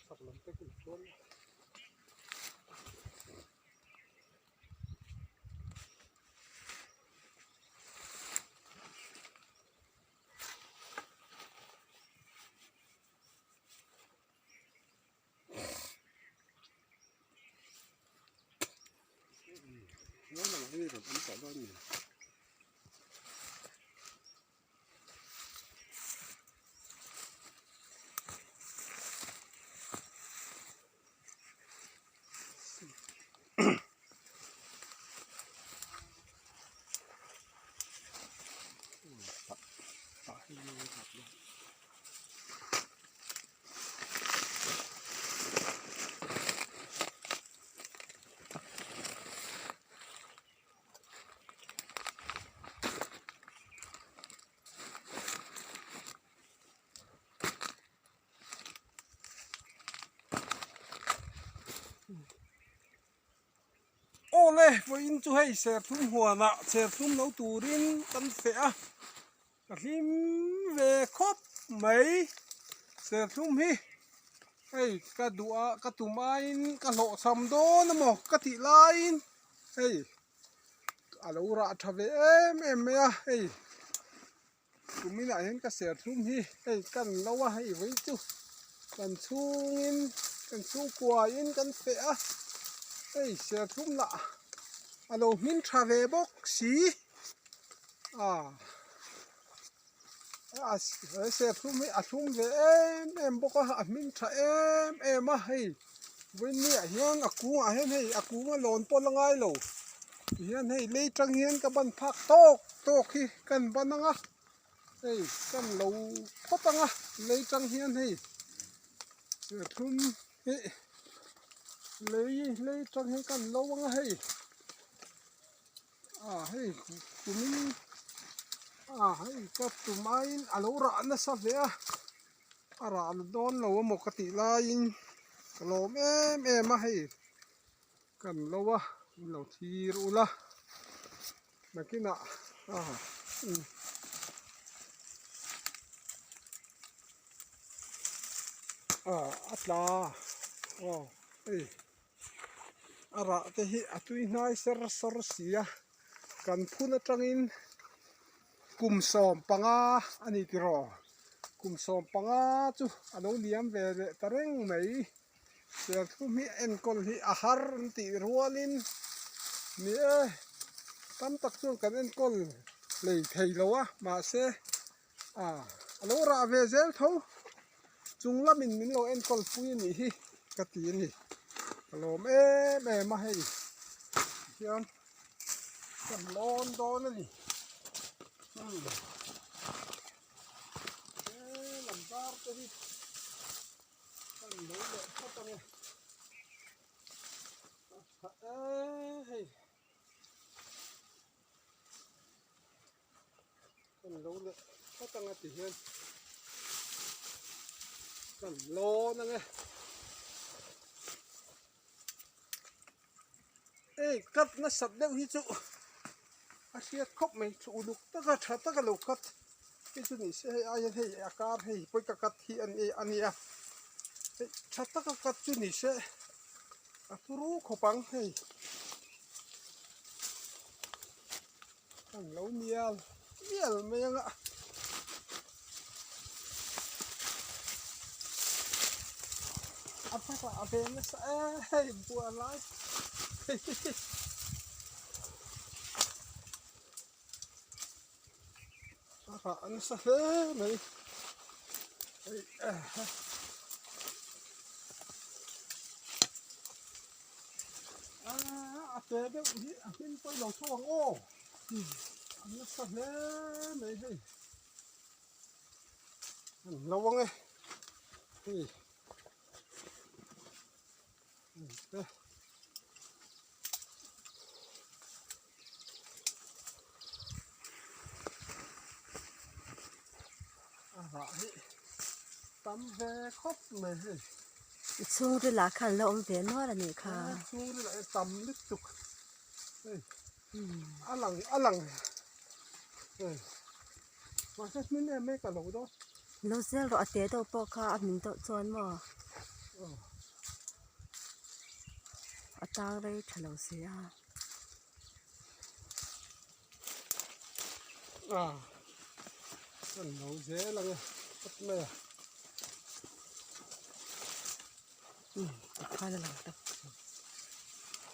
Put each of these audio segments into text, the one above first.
sập lắm cái cục xuống nó là cái gì rồi anh sợ đó nhỉ ô lê với in chú hay xe thum hùa nọ xe thum nấu tù rin tân phẻ cả phim về khóc mấy xe thum hi hey cả đũa cả tùm ai cả lộ sầm đó nó mò cả thị lai hey à lâu ra thà về em à hey tụi mình lại đến cả xe thum hi hey cần lâu à hey với chú cần xuống in cần xuống quà in cần phẻ hey xe thum lạ alo min thave bok si xe thum mi athum ve em bok a min tha em a hei với ni a hian a hian hei a lon pol langai lo hian hei le tang hian ka ban phak tok hi kan bananga hei kan lo photanga le tang hian hei xe thum hi le tang hian kan lo anga hei hey tụi hey các tụi mai alo ra nó sao vậy ra nó đón lâu một cái tỷ lai lâu em mà hey cần lâu lâu thì rồi là mà cái nọ atla hey ra thì tụi này sar sia kan phun atangin kum som panga ani tiro kum som panga chu alo liam ve tareng mai se thumi en kol hi ahar ti rualin ni tam tak chu kan en kol lei thei lowa ma se alo ra ve zel tho chung lamin min lo en kol pui ni hi ka ti ni alo me ma hei hian kan lon do na ni làm bar cái đi kan lo le khotang hey kan lo le khotang ti hian kan lo na nge cắt nó sập đâu hi chu asiat khop mai chu luk taka lo kat cái chu ni se ai hei akar hei poi ka kat hi ani a taka kat chu ni se aturu khopang hei kan lo mial mai anga apa ka ave na sa hei bua lai anh sao thế này thế đấy anh quay đầu xuống ô anh sao thế này hey lâu nghe hey tắm ve khóc mày chung rồi là khăn lông về nó là nhỉ khá chung rồi lại tắm lít tục lằng mà sao mình em mấy cả lỗ đó lâu giờ rồi té đâu bỏ khá mình tự chọn mà ở tang đây thằng nào xí à Anh nấu dễ lắm nha. Tất mẹ. khai là làm tập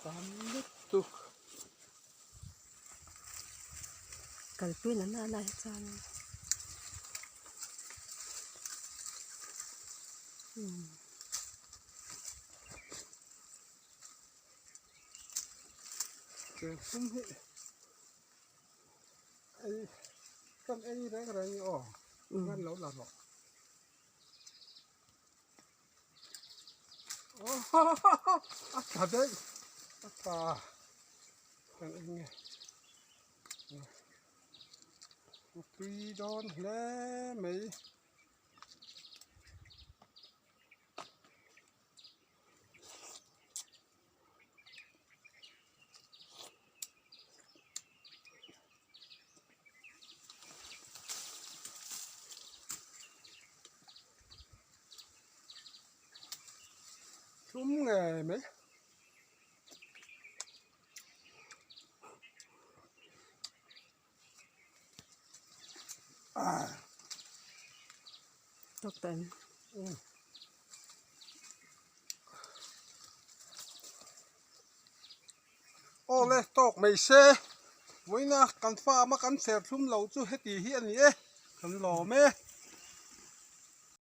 Tám lít tục. cần pin là na này chan Cái không hệ. Ấy. Con ấy đấy cái này ngăn lâu là rồi. Cả đấy. Cả. Con ấy nghe. Tuy đón lẽ mấy. Chúng nghề mấy. tốt tên Ô lê tóc mày xe. Với na căn pha mà căn xe thum lâu chú hết tí hiện nhé. Căn lò mê.